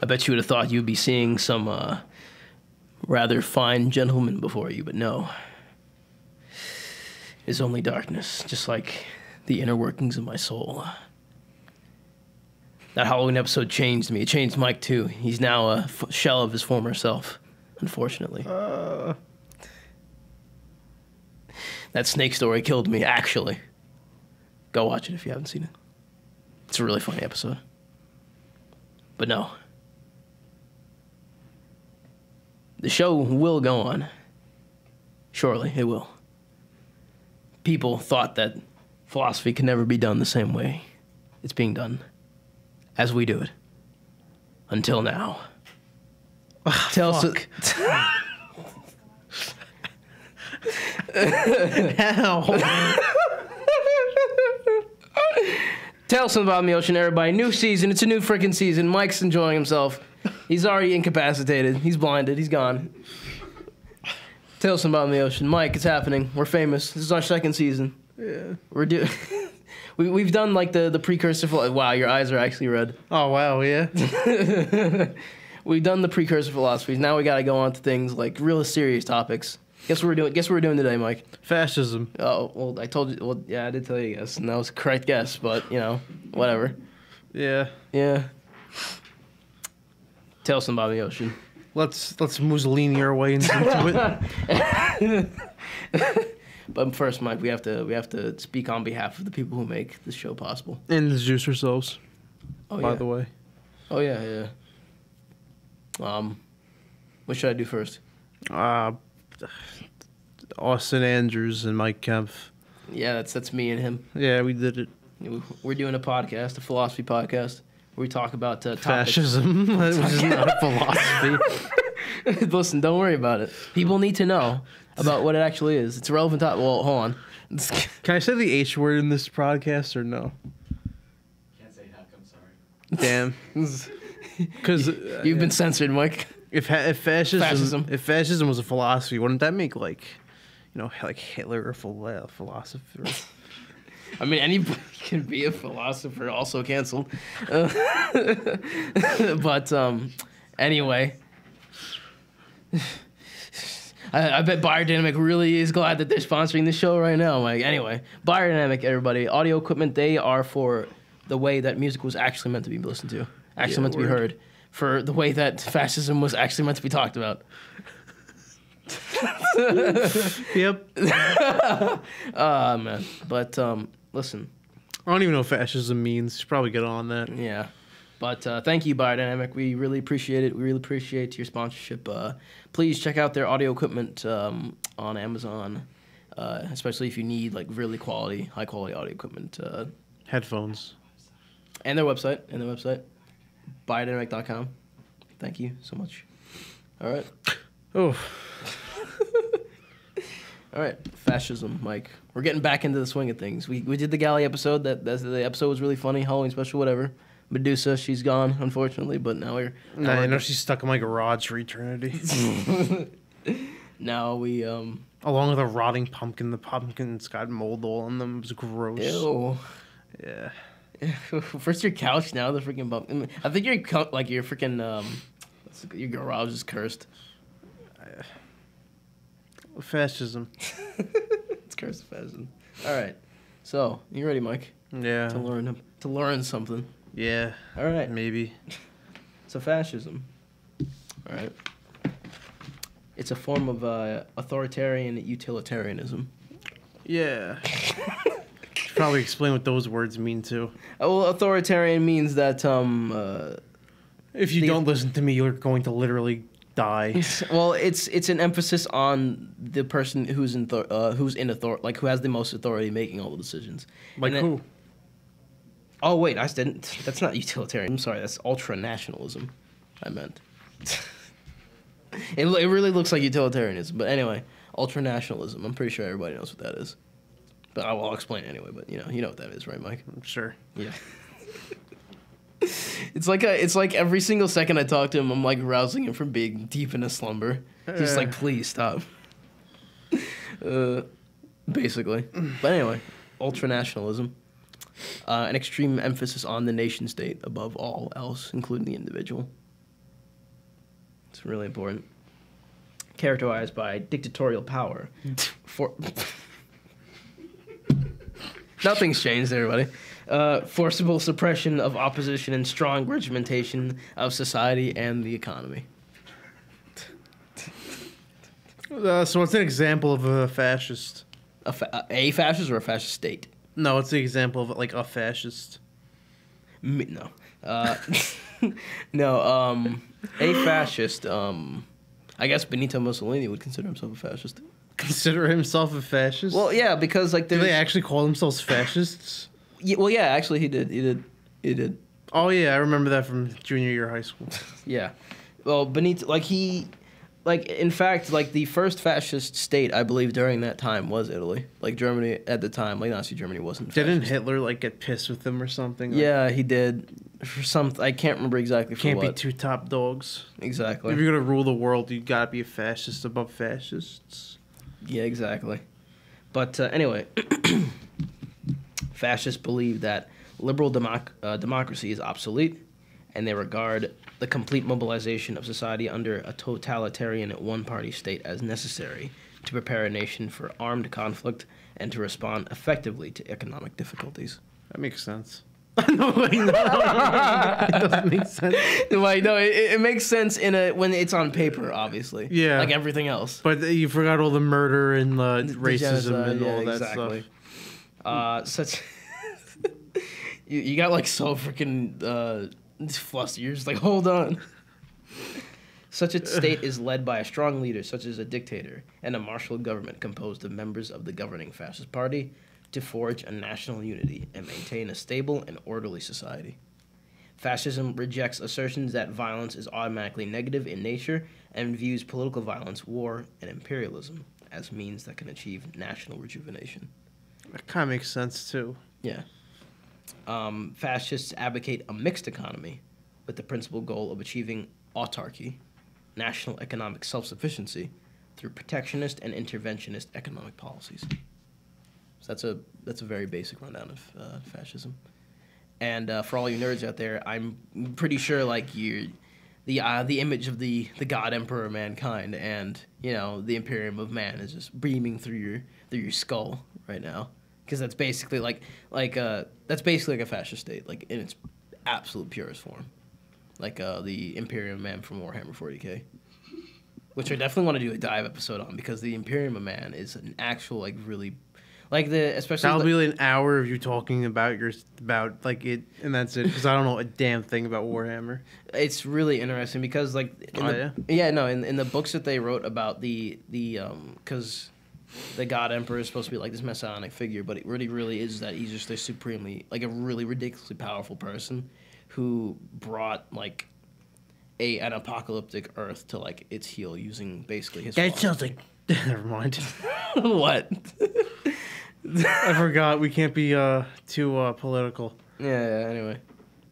I bet you would have thought you'd be seeing some rather fine gentlemen before you, but no. It's only darkness, just like the inner workings of my soul. That Halloween episode changed me. It changed Mike, too. He's now a shell of his former self, unfortunately. That snake story killed me, actually. Go watch it if you haven't seen it. It's a really funny episode. But no. The show will go on. Surely, it will. People thought that philosophy could never be done the same way it's being done as we do it. Until now. Tell us. Tell us about the ocean, everybody. New season. It's a new freaking season. Mike's enjoying himself. He's already incapacitated. He's blinded. He's gone. Tell us about the ocean. Mike, it's happening. We're famous. This is our second season. Yeah. We're doing. We've done like the precursor. Wow, your eyes are actually red. Oh wow, yeah. We've done the precursor philosophies. Now we got to go on to things like real serious topics. Guess what we're doing? Guess what we're doing today, Mike? Fascism. Oh well, I told you. Well, yeah, I did tell you. Yes, and that was a correct guess. But you know, whatever. Yeah. Yeah. Tell us about the ocean. Let's Mussolini our way into it. But first, Mike, we have to speak on behalf of the people who make this show possible. And the juice ourselves. Oh, by yeah. the way. Oh yeah. What should I do first? Austin Andrews and Mike Kempf. Yeah, that's me and him. Yeah, we did it. We're doing a podcast, a philosophy podcast, where we talk about fascism, which is not a philosophy. Listen, don't worry about it. People need to know about what it actually is. It's a relevant topic. Well, hold on. Can I say the H word in this podcast or no? Can't say heck, I'm sorry. Damn. Because you've been censored, Mike. If fascism was a philosophy, wouldn't that make like Hitler a philosopher? I mean, anybody can be a philosopher. Also canceled. But anyway, I bet Biodynamic really is glad that they're sponsoring this show right now, Mike. Anyway, Biodynamic, everybody, audio equipment. They are for the way that music was actually meant to be listened to, meant to be heard. For the way that fascism was actually meant to be talked about. Yep. Man. But, listen. I don't even know what fascism means. You should probably get on that. Yeah. But thank you, Biodynamic. We really appreciate it. We really appreciate your sponsorship. Please check out their audio equipment on Amazon, especially if you need like really high-quality audio equipment. Headphones. And their website. Biodynamic.com. Thank you so much. All right. Oh. All right. Fascism, Mike. We're getting back into the swing of things. We did the Galley episode. The episode was really funny. Halloween special, whatever. Medusa, she's gone, unfortunately, but now we're... I know she's stuck in my garage for eternity. Now we... Along with a rotting pumpkin. The pumpkin's got mold all on them. It was gross. Ew. Yeah. First your couch, now the freaking bump. I think your freaking your garage is cursed. Fascism. It's cursed fascism. All right, so you ready, Mike? Yeah. To learn something. Yeah. All right. Maybe. So fascism. All right. It's a form of authoritarian utilitarianism. Yeah. Probably explain what those words mean too. Well, authoritarian means that if you don't listen to me, you're going to literally die. Well, it's an emphasis on the person who's in authority, like who has the most authority making all the decisions. Like who? Oh wait, I didn't. That's not utilitarian. I'm sorry. That's ultra-nationalism. I meant. It really looks like utilitarianism, but anyway, ultra-nationalism. I'm pretty sure everybody knows what that is. But I'll explain it anyway. But you know what that is, right, Mike? Sure. Yeah. It's like every single second I talk to him, I'm like rousing him from being deep in a slumber. He's like, please stop. Basically. But anyway, ultranationalism, an extreme emphasis on the nation state above all else, including the individual. It's really important. Characterized by dictatorial power. Nothing's changed, everybody. Forcible suppression of opposition and strong regimentation of society and the economy. So what's an example of a fascist? A fascist or a fascist state? No, it's the example of like a fascist. No. No, a fascist, I guess Benito Mussolini would consider himself a fascist. Consider himself a fascist? Well, yeah, because like do they actually call themselves fascists? Yeah, well, yeah, actually he did. Oh yeah, I remember that from junior year of high school. Yeah. Well, Benito, in fact, like the first fascist state, I believe, during that time was Italy. Like Germany at the time, like Nazi Germany wasn't fascist. Didn't Hitler like get pissed with them or something? Yeah, he did. For some, I can't remember exactly. Can't be two top dogs. Exactly. If you're gonna rule the world, you gotta be a fascist above fascists. Yeah, exactly. But anyway, fascists believe that liberal democracy is obsolete, and they regard the complete mobilization of society under a totalitarian one-party state as necessary to prepare a nation for armed conflict and to respond effectively to economic difficulties. That makes sense. No, wait, no, it doesn't make sense. Like, no, it makes sense when it's on paper, obviously. Yeah, like everything else. But you forgot all the murder and the racism and all that exactly. stuff. Such you got like so freaking flustered. You're just like, hold on. Such a state is led by a strong leader, such as a dictator, and a martial government composed of members of the governing fascist party, to forge a national unity and maintain a stable and orderly society. Fascism rejects assertions that violence is automatically negative in nature and views political violence, war, and imperialism as means that can achieve national rejuvenation. That kind of makes sense, too. Yeah. Fascists advocate a mixed economy with the principal goal of achieving autarky, national economic self-sufficiency, through protectionist and interventionist economic policies. So that's a very basic rundown of fascism. And for all you nerds out there, I'm pretty sure like the image of the God Emperor of mankind and the Imperium of Man is just beaming through your skull right now, because that's basically like a fascist state, like in its absolute purest form, like the Imperium of Man from Warhammer 40K. Which I definitely want to do a dive episode on, because the Imperium of Man is an actual really. Especially that'll be an hour of you talking about like it, and that's it. Because I don't know a damn thing about Warhammer. It's really interesting because in the books that they wrote about because the God Emperor is supposed to be like this messianic figure, but it really is that he's just a supremely a really ridiculously powerful person who brought an apocalyptic Earth to its heel using basically his. That sounds like. Never mind. What? I forgot. We can't be too political. Yeah. Anyway,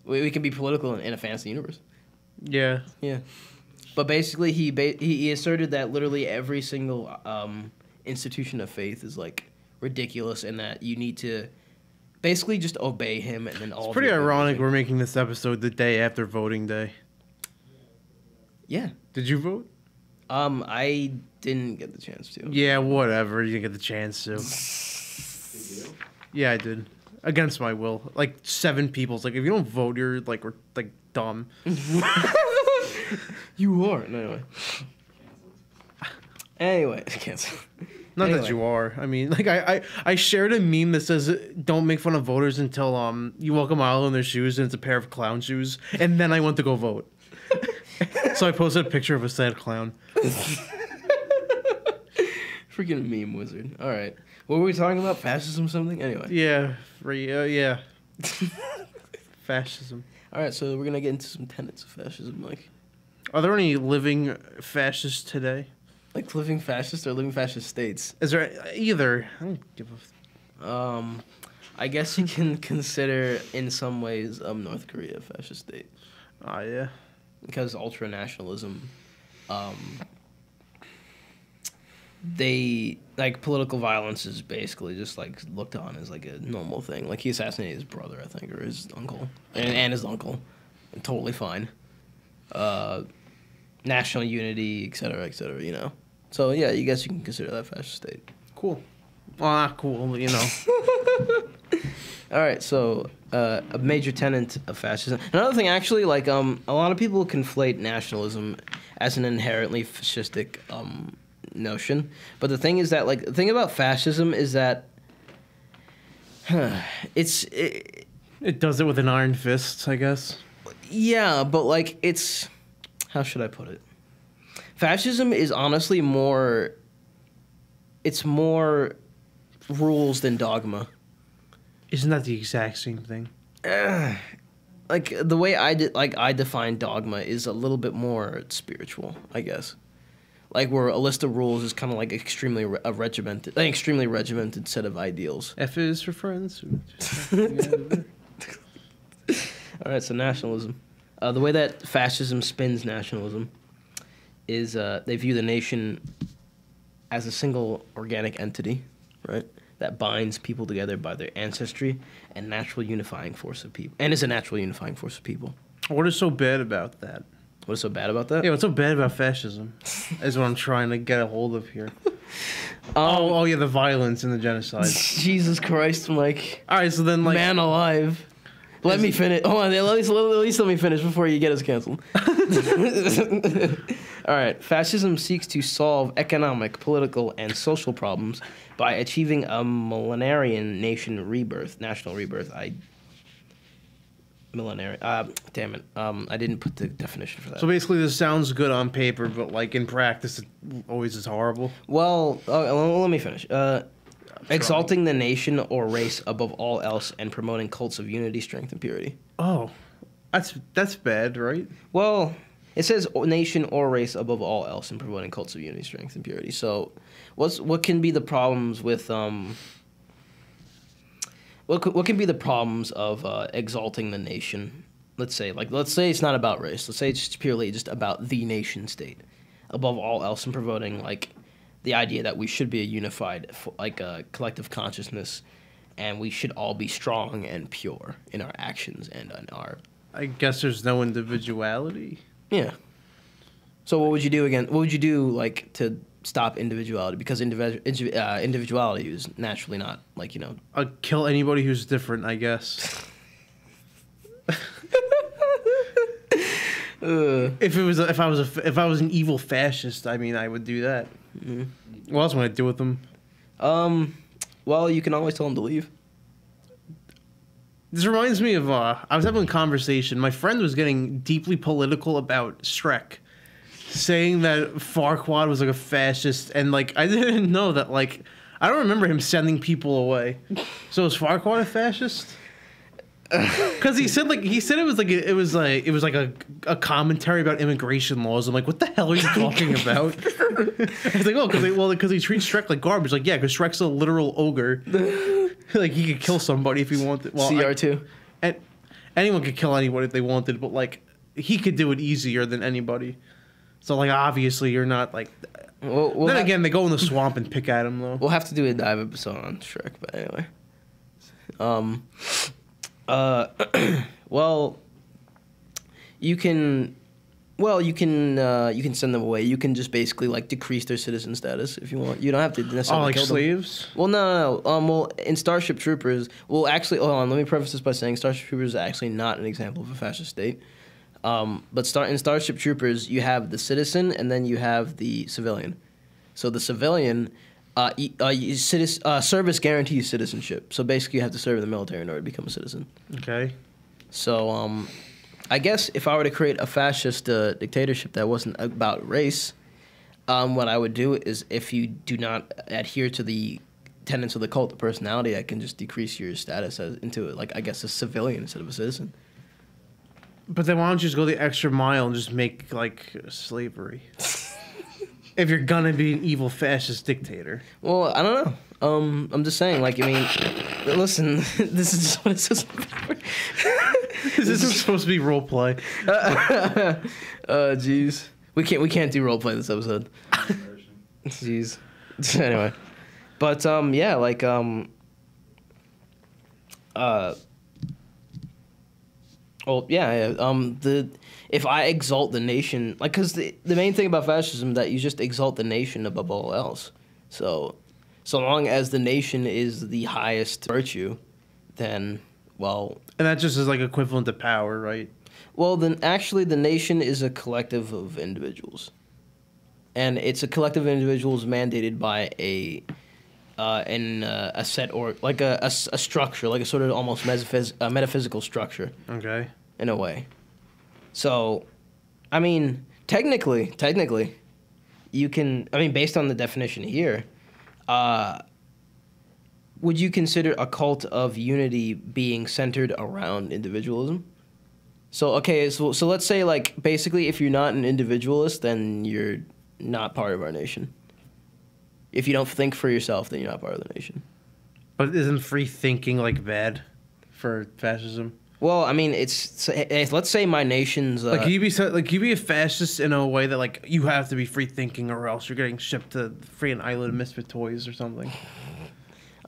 we can be political in a fantasy universe. Yeah. Yeah. But basically, he asserted that literally every single institution of faith is ridiculous, and that you need to basically just obey him, and then all. It's pretty ironic we're making this episode the day after voting day. Yeah. Did you vote? I didn't get the chance to. Yeah, whatever. You didn't get the chance to. Did you? Yeah, I did. Against my will. 7 people's if you don't vote, you're we're dumb. You are. No, anyway, cancel. Not that you are. I mean, I shared a meme that says, "Don't make fun of voters until you walk a mile in their shoes and it's a pair of clown shoes," and then I went to go vote. So I posted a picture of a sad clown. Freaking meme wizard. All right. What were we talking about? Fascism something? Anyway. Yeah. Yeah. Fascism. All right, so we're going to get into some tenets of fascism. Are there any living fascists today? Living fascists or living fascist states? Is there either? I don't give a... I guess you can consider, in some ways, North Korea a fascist state. Oh, yeah. Because ultra-nationalism, they, political violence is basically just, looked on as, a normal thing. He assassinated his brother, I think, or his uncle. And his uncle. Totally fine. national unity, et cetera, you know. So, yeah, you guess you can consider that fascist state. Cool. Well, not cool, you know. All right, so a major tenet of fascism. Another thing, actually, like a lot of people conflate nationalism as an inherently fascistic notion. But the thing is that, like, the thing about fascism is that It does it with an iron fist, I guess. yeah, but like it's how should I put it? Fascism is honestly more. It's more rules than dogma. Isn't that the exact same thing? Like the way I define dogma is a little bit more spiritual, I guess. Like where a list of rules is kind of like extremely regimented set of ideals. F is for friends. All right, so nationalism. The way that fascism spins nationalism is they view the nation as a single organic entity, right? That binds people together by their ancestry and natural unifying force of people, and is a natural unifying force of people. What is so bad about that? What's so bad about that? Yeah, what's so bad about fascism? Is what I'm trying to get a hold of here. Oh yeah, the violence and the genocide. Jesus Christ, Mike. All right, so then like Man alive. Let me finish. Hold on, at least let me finish before you get us canceled. All right. Fascism seeks to solve economic, political, and social problems by achieving a millenarian national rebirth. Damn it. I didn't put the definition for that. So basically, this sounds good on paper, but like in practice, it always is horrible. Well, let me finish. Exalting the nation or race above all else and promoting cults of unity, strength, and purity. Oh, that's bad, right? Well, it says nation or race above all else and promoting cults of unity, strength, and purity. So, what can be the problems with What can be the problems of exalting the nation? Let's say it's not about race. Let's say it's just purely just about the nation state above all else and promoting like the idea that we should be a unified collective consciousness, and we should all be strong and pure in our actions and in our. I guess there's no individuality. Yeah. So what would you do again? What would you do like to stop individuality? Because individuality is naturally not like, you know. I'd kill anybody who's different, I guess. If I was an evil fascist, I mean, I would do that. Mm-hmm. What else would I do with them? Well, you can always tell them to leave. This reminds me of I was having a conversation. My friend was getting deeply political about Shrek, saying that Farquaad was like a fascist, and like I didn't know that. Like I don't remember him sending people away. So is Farquaad a fascist? Because he said it was like a commentary about immigration laws. I'm like, what the hell are you talking about? He's like, because he treats Shrek like garbage. Like, yeah, because Shrek's a literal ogre. Like he could kill somebody if he wanted. Well, CR2. And anyone could kill anyone if they wanted, but like he could do it easier than anybody. So like obviously you're not like. Then again, they go in the swamp and pick at him though. We'll have to do a dive episode on Shrek, but anyway. Well, you can send them away. You can just basically like decrease their citizen status if you want. You don't have to necessarily kill them. Slaves? Well, no. Well, in Starship Troopers, actually, hold on. Let me preface this by saying Starship Troopers is actually not an example of a fascist state. But in Starship Troopers, you have the citizen and then you have the civilian. So the civilian. Service guarantees citizenship. So basically, you have to serve in the military in order to become a citizen. Okay. So, I guess if I were to create a fascist dictatorship that wasn't about race, what I would do is if you do not adhere to the tenets of the cult of personality, I can just decrease your status into, like, I guess, a civilian instead of a citizen. But then why don't you just go the extra mile and just make, like, slavery? If you're gonna be an evil fascist dictator. Well, I don't know. I'm just saying, like, I mean, listen, this is just what it says. This isn't supposed to be role play. Jeez. We can't do role play this episode. Jeez. Anyway. But yeah, like Well, yeah. If I exalt the nation, like, because the main thing about fascism that you just exalt the nation above all else. So long as the nation is the highest virtue, then And that just is like equivalent to power, right? then actually the nation is a collective of individuals, and it's a collective of individuals mandated by a set or like a structure, like a sort of almost metaphysical structure. Okay. In a way. So, I mean, technically, you can. I mean, based on the definition here, would you consider a cult of unity being centered around individualism? So, okay, so let's say, like, basically, if you're not an individualist, then you're not part of our nation. If you don't think for yourself, then you're not part of the nation. But isn't free thinking like bad for fascism? Well, I mean, let's say my nation's Like you be a fascist in a way that like you have to be free thinking or else you're getting shipped to freaking island of misfit toys or something.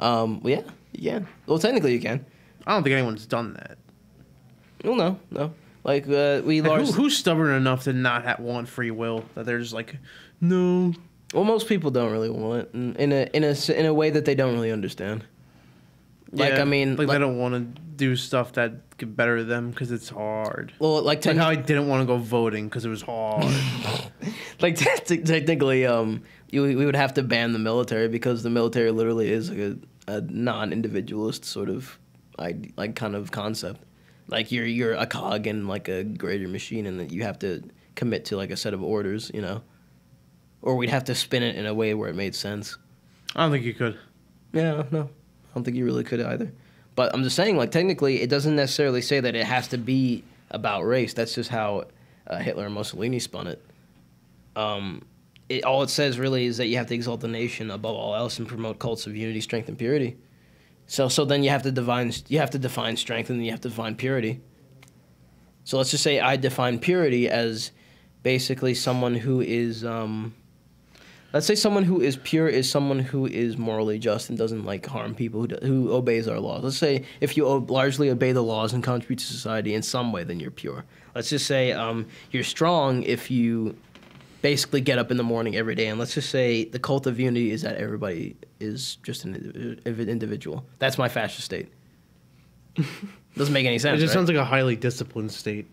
Yeah, you can. Well, technically you can. I don't think anyone's done that. Well, no. Like Who's stubborn enough to not want free will that they're just like, no. Well, most people don't really want it in a way that they don't really understand. Like, Yeah, I mean, like they don't want to do stuff that could better them because it's hard. well, Like how I didn't want to go voting because it was hard. like technically, we would have to ban the military because the military literally is like a non-individualist sort of like kind of concept. Like you're a cog in like a greater machine, and that you have to commit to like a set of orders, you know. Or we'd have to spin it in a way where it made sense. I don't think you could. Yeah, no. I don't think you really could either. But I'm just saying, like, technically, it doesn't necessarily say that it has to be about race. That's just how Hitler and Mussolini spun it. All it says really is that you have to exalt the nation above all else and promote cults of unity, strength, and purity. So then you have to define strength, and then you have to define purity. So let's just say I define purity as basically someone who is let's say someone who is pure is someone who is morally just and doesn't like harm people, who obeys our laws. Let's say if you largely obey the laws and contribute to society in some way, then you're pure. Let's just say you're strong if you basically get up in the morning every day. And let's just say the cult of unity is that everybody is just an individual. That's my fascist state. Doesn't make any sense. It just right? sounds like a highly disciplined state.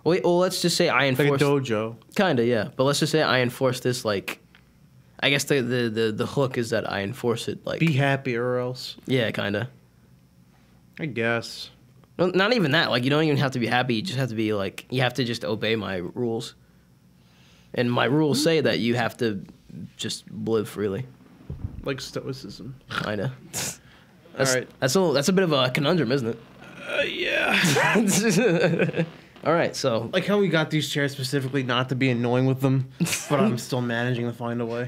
Well, let's just say I enforce Like a dojo. Kinda, yeah. But let's just say I enforce this like. I guess the hook is that I enforce it like. Be happy or else. Yeah, kinda. I guess. No, not even that. Like you don't even have to be happy. You just have to be like you have to just obey my rules. And my rules say that you have to just live freely. Like stoicism. Kinda. All right. That's a bit of a conundrum, isn't it? Yeah. All right, so Like how we got these chairs specifically not to be annoying with them, but I'm still managing to find a way.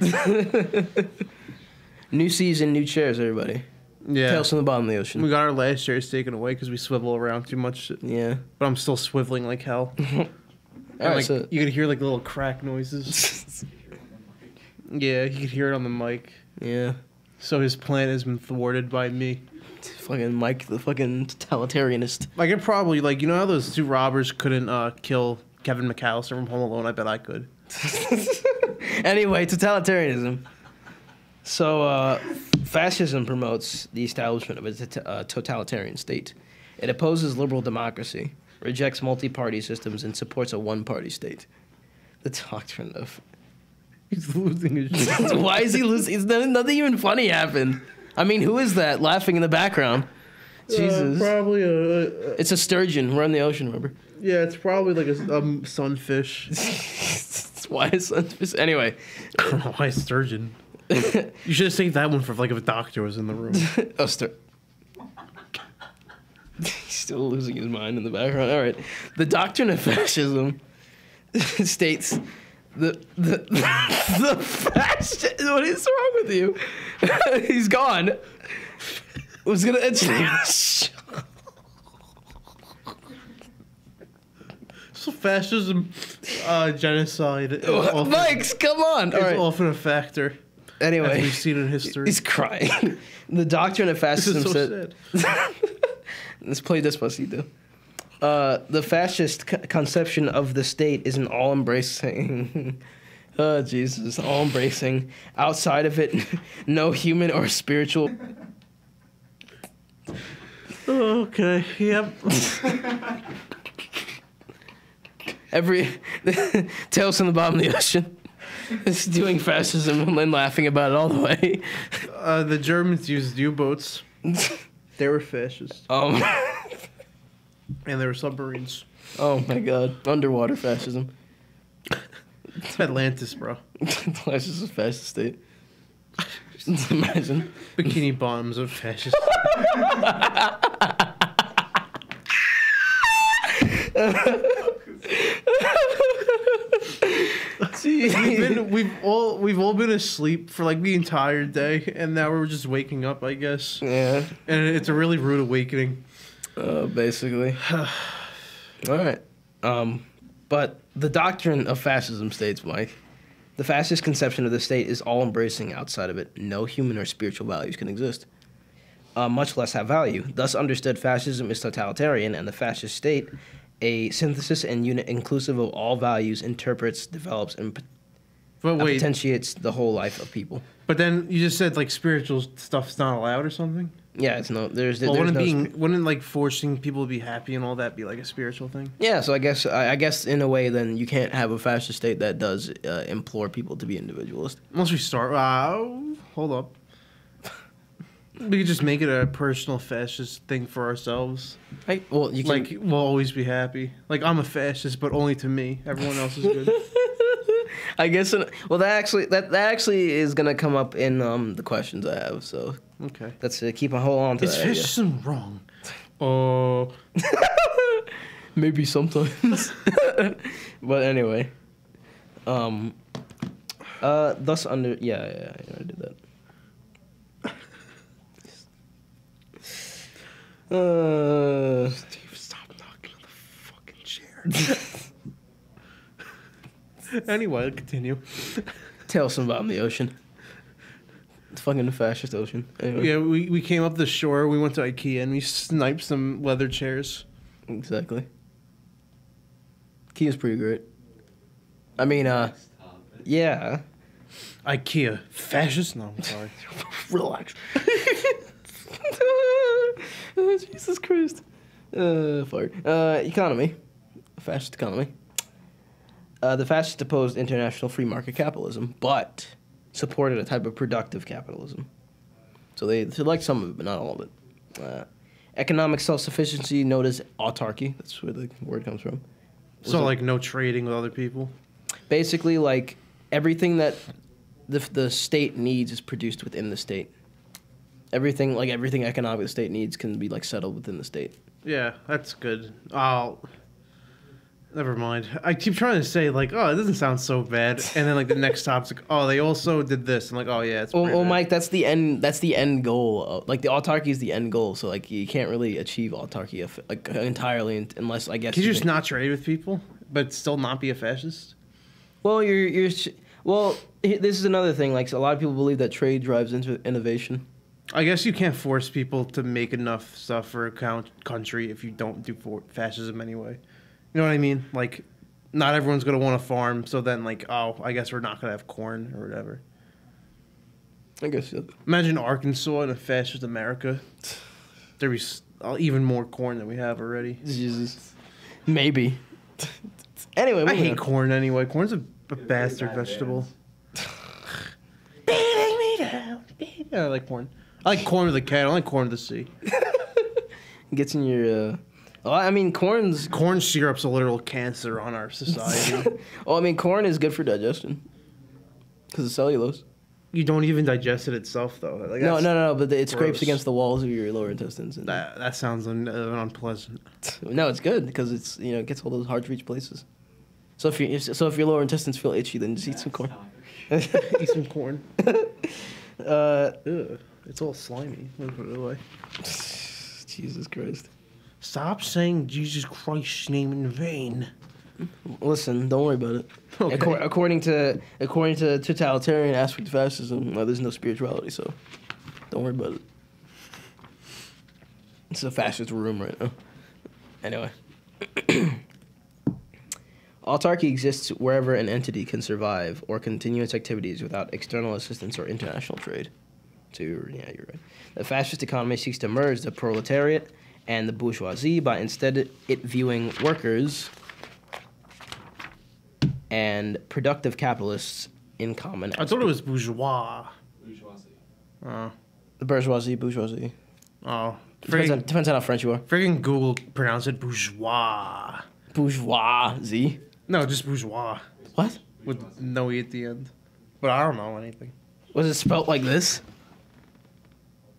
new season, new chairs, everybody. Yeah. Tales from the bottom of the ocean. We got our last chairs taken away because we swivel around too much. Yeah. But I'm still swiveling like hell. All And right, like, so you could hear like little crack noises. Yeah, you could hear it on the mic. yeah. So his plan has been thwarted by me. Fucking Mike, the fucking totalitarianist. Like it probably like you know how those two robbers couldn't kill Kevin McAllister from Home Alone? I bet I could. Anyway, totalitarianism. So, fascism promotes the establishment of a totalitarian state. It opposes liberal democracy, rejects multi-party systems, and supports a one-party state. The doctrine of... He's losing his shit. Why is he losing? Nothing even funny happened. I mean, who is that laughing in the background? Jesus. Probably It's a sturgeon. We're in the ocean, remember? yeah, it's probably like a sunfish. Why is sunfish? Anyway. I don't know why sturgeon. You should have saved that one for like if a doctor was in the room. Oh, He's still losing his mind in the background. All right. The doctrine of fascism states the fascist. What is wrong with you? He's gone. Was gonna end So fascism, genocide, is often, Mike's, come on. All is right. often a factor. As Anyway, we've seen in history. he's crying. The doctrine of This is fascism so said. sad. Let's play Despacito. The fascist conception of the state is an all-embracing. Oh Jesus, all-embracing. Outside of it, no human or spiritual. Okay. Yep. Every Tales from the bottom of the ocean. It's doing fascism and laughing about it all the way. The Germans used U-boats. They were fascist. And And they were submarines. oh my God, underwater fascism. It's Atlantis, bro. That's just a fascist state. Imagine. Bikini bottoms of fascist. we've all been asleep for like the entire day, and now we're just waking up, I guess. Yeah. And it's a really rude awakening. Basically. All right. But the doctrine of fascism states, Mike, the fascist conception of the state is all-embracing. Outside of it, no human or spiritual values can exist, much less have value. Thus understood, fascism is totalitarian, and the fascist state, a synthesis and unit inclusive of all values, interprets, develops, and But wait, potentiates the whole life of people. but then you just said like spiritual stuff's not allowed or something? Yeah, it's no. There's Well, there's wouldn't no wouldn't like forcing people to be happy and all that be like a spiritual thing? Yeah, so I guess in a way, then you can't have a fascist state that does implore people to be individualist. Once we start, hold up. We could just make it a personal fascist thing for ourselves. Well, you can, Like, we'll always be happy. Like, I'm a fascist, but only to me. Everyone else is good. I guess. Well, that actually is gonna come up in the questions I have. So Okay. let's keep a hold on to Is that. idea. fascism wrong? Oh. Maybe sometimes. But anyway. Thus under yeah, I did that. Steve, stop knocking on the fucking chair. Anyway, continue. Tales from the bottom of the ocean. It's fucking the fascist ocean. Anyway. Yeah, we came up the shore, we went to IKEA, and we sniped some leather chairs. Exactly. Kia's pretty great. I mean, yeah. IKEA. Fascist? No, I'm sorry. Relax. Oh, Jesus Christ. Fart. Economy. Fascist economy. The fascists opposed international free market capitalism, but supported a type of productive capitalism. So they liked some of it, but not all of it. Economic self-sufficiency, known as autarky. That's where the word comes from. So, like, no trading with other people? Basically, like, everything that the state needs is produced within the state. Everything economic the state needs can be, like, settled within the state. Yeah, that's good. Never mind. I keep trying to say, like, oh, it doesn't sound so bad. And then, like, the next topic's like, oh, they also did this. I'm like, oh, yeah, it's pretty bad. Mike, that's the end goal. Like, the autarky is the end goal. So, like, you can't really achieve autarky, like, entirely unless, I guess... Can you just not trade with people, but still not be a fascist? Well, well, this is another thing. Like, so a lot of people believe that trade drives into innovation. I guess you can't force people to make enough stuff for a country if you don't do fascism anyway. You know what I mean? Like, not everyone's going to want to farm, so then, like, oh, I guess we're not going to have corn or whatever. I guess, yeah. Imagine Arkansas in a fascist America. There'd be even more corn than we have already. Jesus. Maybe. Anyway, I hate corn anyway. Corn's a bastard vegetable. Beating me down. Yeah, I like corn. I like corn with a cat. I don't like corn with a C. Gets in your... Well, I mean, corn syrup's a literal cancer on our society. Well, I mean, corn is good for digestion. Because of cellulose. You don't even digest it itself, though. Like, No, but it scrapes gross. against the walls of your lower intestines. And That sounds unpleasant. No, it's good because it's it gets all those hard to reach places. So if your lower intestines feel itchy, then just eat some corn. Eat some corn. Ugh, it's all slimy. Let me put it away. Jesus Christ. Stop saying Jesus Christ's name in vain. Listen, don't worry about it. Okay. According to totalitarian aspect of fascism, there's no spirituality, so don't worry about it. It's a fascist room right now. Anyway, Autarky exists wherever an entity can survive or continue its activities without external assistance or international trade. So, you're right. The fascist economy seeks to merge the proletariat and the bourgeoisie by instead it viewing workers and productive capitalists in common. I thought it was bourgeois. Bourgeoisie. Oh. The bourgeoisie. Oh. Depends on how French you are. Friggin' Google pronounced it bourgeois. Bourgeoisie. No, just bourgeois. What? With no E at the end. But I don't know anything. Was it spelt like this?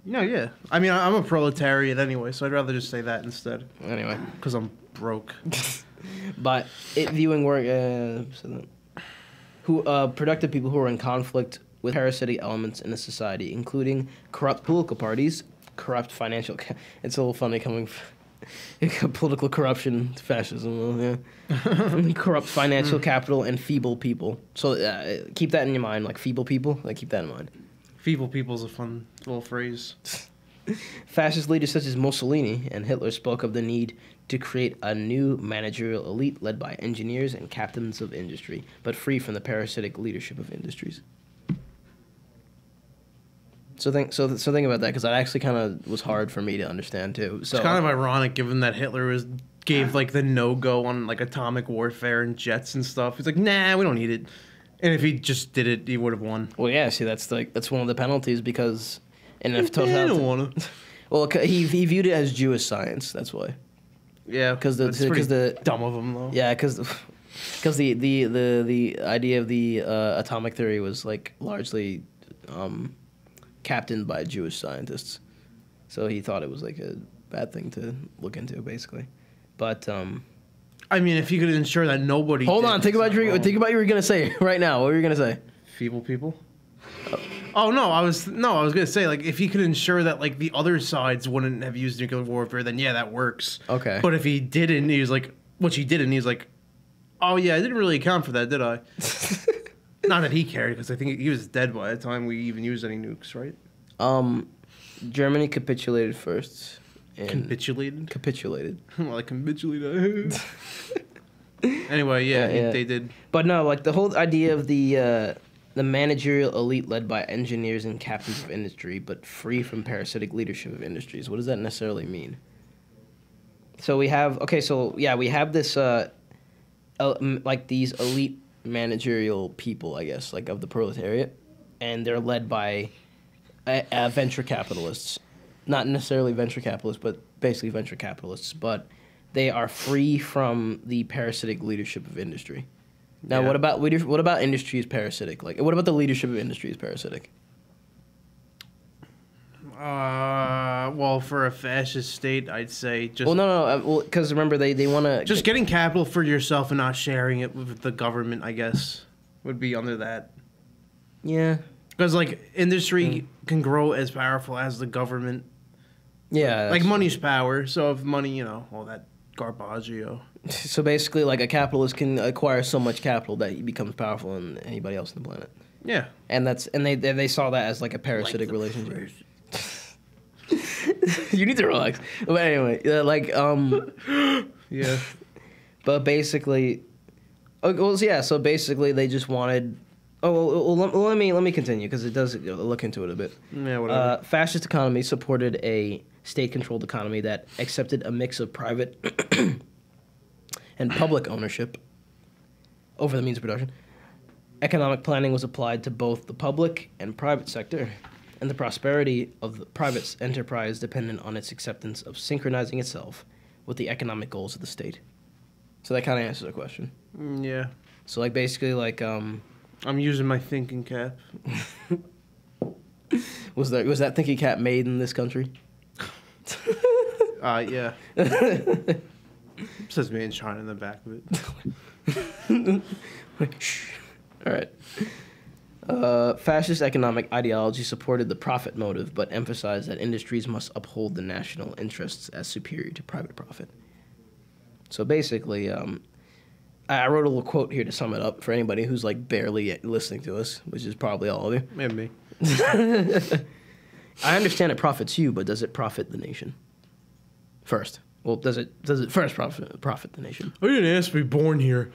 No, yeah. I mean, I'm a proletariat anyway, so I'd rather just say that instead. Anyway. Because I'm broke. But it viewing work, productive people who are in conflict with parasitic elements in a society, including corrupt political parties, corrupt financial. It's a little funny coming. Political corruption, fascism, yeah. Corrupt financial capital and feeble people. So keep that in your mind, like feeble people. Like keep that in mind. Feeble people's a fun little phrase. Fascist leaders such as Mussolini and Hitler spoke of the need to create a new managerial elite led by engineers and captains of industry, but free from the parasitic leadership of industries. So think about that, because that actually kind of was hard for me to understand too. So It's kind of ironic given that Hitler gave like the no-go on like atomic warfare and jets and stuff. He's like, nah, we don't need it. And if he just did it, he would have won. well, yeah. See, that's one of the penalties because in a I don't want to. well, he viewed it as Jewish science. That's why. Yeah, Because the dumb of him though. Yeah, because the idea of the atomic theory was like largely captained by Jewish scientists, so he thought it was like a bad thing to look into, basically. But I mean, if he could ensure that nobody. hold on, think about what you were gonna say right now. What were you gonna say? Feeble people. Oh no, I was gonna say like if he could ensure that like the other sides wouldn't have used nuclear warfare, then yeah, that works. Okay. But if he didn't, he was like, which he didn't, he was like, oh yeah, I didn't really account for that, did I? Not that he cared, because I think he was dead by the time we even used any nukes, right? Germany capitulated first. Capitulated. Well, I capitulated. Anyway, yeah, they did. But no, like the whole idea of the managerial elite led by engineers and captains of industry, but free from parasitic leadership of industries. What does that necessarily mean? So we have this like these elite managerial people, I guess, like of the proletariat, and they're led by venture capitalists. Not necessarily venture capitalists, but basically venture capitalists. But they are free from the parasitic leadership of industry. Now, Yeah. what about industry is parasitic? Like, what about the leadership of industry is parasitic? Well, for a fascist state, I'd say just. Well, no, because remember they want to Just getting capital for yourself and not sharing it with the government, I guess, would be under that. Yeah, Because like industry can grow as powerful as the government. yeah. Like money's power. So if money, all that garbaggio. So basically, like a capitalist can acquire so much capital that he becomes powerful than anybody else on the planet, Yeah. and they saw that as like a parasitic relationship. You need to relax. But anyway, Yeah. but basically, so basically they just wanted. Let me continue because it does look into it a bit. Yeah, whatever. Fascist economy supported a state-controlled economy that accepted a mix of private and public ownership over the means of production. Economic planning was applied to both the public and private sector, and the prosperity of the private enterprise depended on its acceptance of synchronizing itself with the economic goals of the state. So that kind of answers the question. Yeah. So like basically I'm using my thinking cap. was that thinking cap made in this country? Yeah. Says made in China in the back of it. Shh. All right. Fascist economic ideology supported the profit motive, but emphasized that industries must uphold the national interests as superior to private profit. So basically, I wrote a little quote here to sum it up for anybody who's like barely listening to us, which is probably all of you. And me. I understand it profits you, but does it profit the nation? First. Well, does it first profit the nation? I didn't ask to be born here.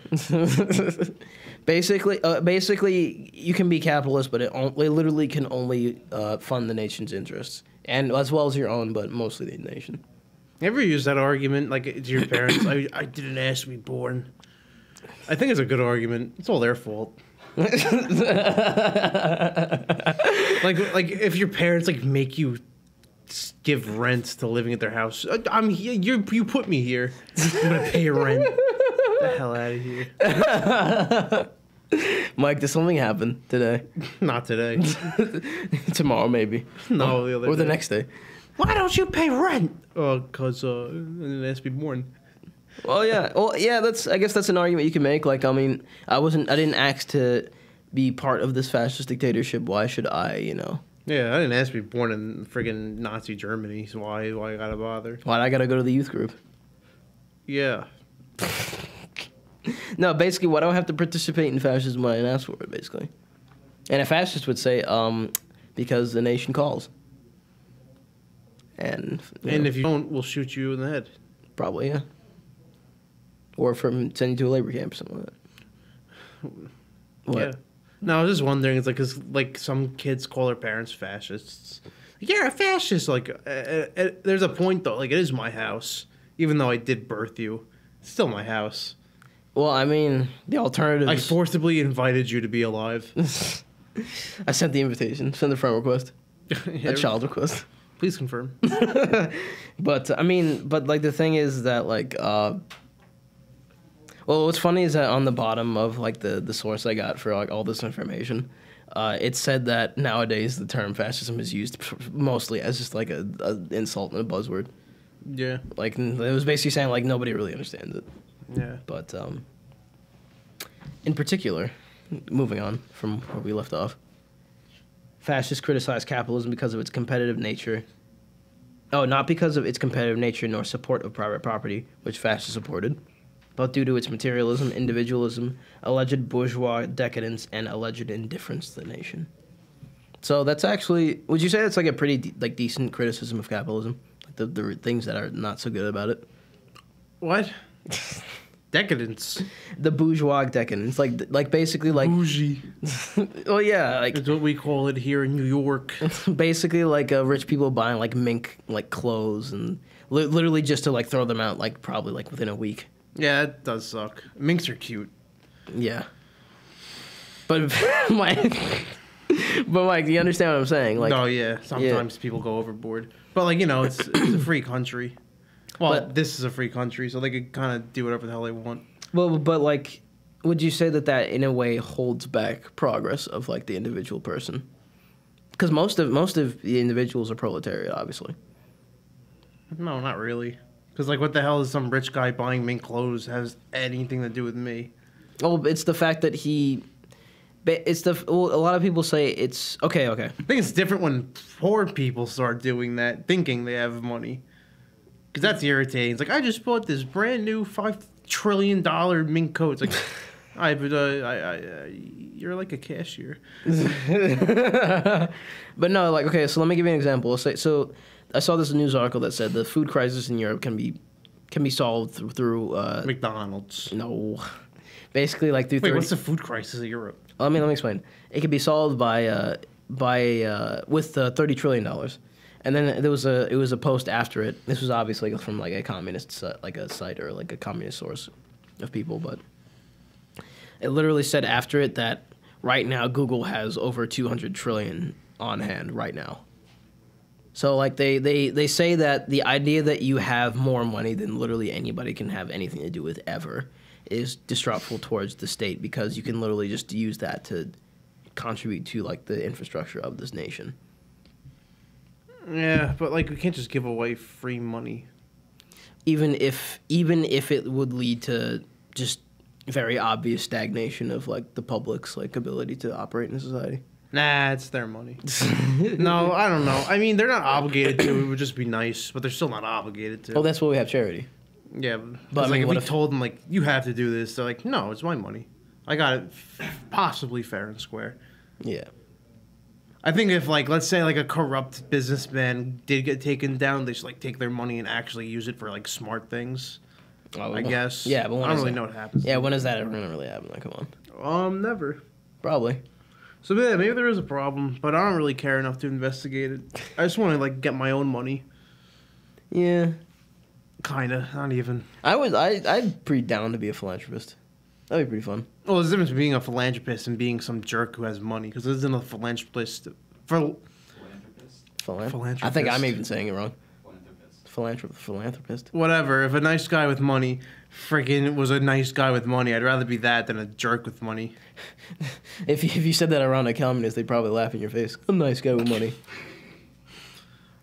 Basically, you can be capitalist, but it literally can only fund the nation's interests, and as well as your own, but mostly the nation. You ever use that argument like to your parents? I didn't ask to be born. I think it's a good argument. It's all their fault. like if your parents like make you give rent to living at their house. I'm here. You put me here. I'm gonna pay rent. Get the hell out of here. Mike, did something happen today? Not today. Tomorrow, maybe. No, the other or the day. next day. Why don't you pay rent? Oh, cause I didn't ask to be born. Well, yeah. I guess that's an argument you can make. Like, I mean, I didn't ask to be part of this fascist dictatorship. Why should I? Yeah, I didn't ask to be born in friggin' Nazi Germany. So why I gotta bother? Why I gotta go to the youth group? Yeah. No, basically, why do I have to participate in fascism when I didn't ask for it? Basically, and a fascist would say, because the nation calls. And if you don't, we'll shoot you in the head. Probably, yeah. Or send you to a labor camp or something like that. What? Yeah. No, I was just wondering. It's like, cause like some kids call their parents fascists. Like, you're a fascist. Like, there's a point though. Like, it is my house, even though I did birth you. It's still my house. Well, I mean, the alternative. I forcibly invited you to be alive. I sent the invitation. Send the friend request. Yeah, A child request. Please confirm. But I mean, like the thing is that like, well, what's funny is that on the bottom of like the source I got for like all this information, it said that nowadays the term fascism is used mostly as just like a insult and a buzzword. Yeah. Like it was basically saying like nobody really understands it. Yeah. But in particular, moving on from where we left off, fascists criticize capitalism because of its competitive nature. Oh, not because of its competitive nature nor support of private property, which fascists supported, but due to its materialism, individualism, alleged bourgeois decadence, and alleged indifference to the nation. So that's actually, would you say that's like a pretty decent criticism of capitalism? Like the things that are not so good about it? What? Decadence. The bourgeois decadence, like basically like Bougie. well, yeah, like It's what we call it here in New York. basically like rich people buying like mink like clothes and literally just to like throw them out like probably like within a week. Yeah, it does suck. Minks are cute. Yeah, but Mike, do you understand what I'm saying? Like, Oh yeah, sometimes people go overboard. But like, it's a free country. Well, But- this is a free country, so they could kind of do whatever the hell they want. well, but like, would you say that in a way holds back progress of like the individual person? Because most of the individuals are proletariat, obviously. No, not really. Because like, what the hell is some rich guy buying mink clothes has anything to do with me? Oh, it's the fact that a lot of people say it's okay. I think it's different when poor people start doing that, thinking they have money. Because that's irritating. It's like, I just bought this brand new $5 trillion mink coat. It's like, you're like a cashier. But no, like, okay, so let me give you an example. So I saw this news article that said the food crisis in Europe can be solved through McDonald's. no, basically like through. Wait, what's the food crisis in Europe? Let me explain. It can be solved with $30 trillion. And then it was a post after it. This was obviously from like a communist like a site or like a communist source of people, but it literally said after it that right now Google has over 200 trillion on hand right now. So like they say that the idea that you have more money than literally anybody can have anything to do with ever is disruptful towards the state because you can literally just use that to contribute to like the infrastructure of this nation. Yeah, but like, we can't just give away free money. Even if it would lead to just very obvious stagnation of like the public's like ability to operate in society. Nah, it's their money. No, I don't know. I mean, they're not obligated to. It would just be nice, but they're still not obligated to. Oh, that's why we have charity. Yeah, But I like mean, if what we if- told them like, you have to do this, they're like, no, it's my money. I got it possibly fair and square. Yeah. I think if, like, let's say, like, a corrupt businessman did get taken down, they should, like, take their money and actually use it for, like, smart things. Oh, I guess. Yeah, but when I don't is really that? know what happens. Yeah, when is that ever gonna really happen? Like, come on. Never. Probably. So yeah, maybe there is a problem, but I don't really care enough to investigate it. I just want to, like, get my own money. Yeah. Kinda, not even. I'd pretty down to be a philanthropist. That'd be pretty fun. Well, there's a difference between being a philanthropist and being some jerk who has money, because there's a philanthropist. Philanthropist. I think I'm even saying it wrong. Philanthropist. Philanthropist. Whatever. If a nice guy with money friggin' was a nice guy with money, I'd rather be that than a jerk with money. If you said that around a communist, they'd probably laugh in your face. A nice guy with money.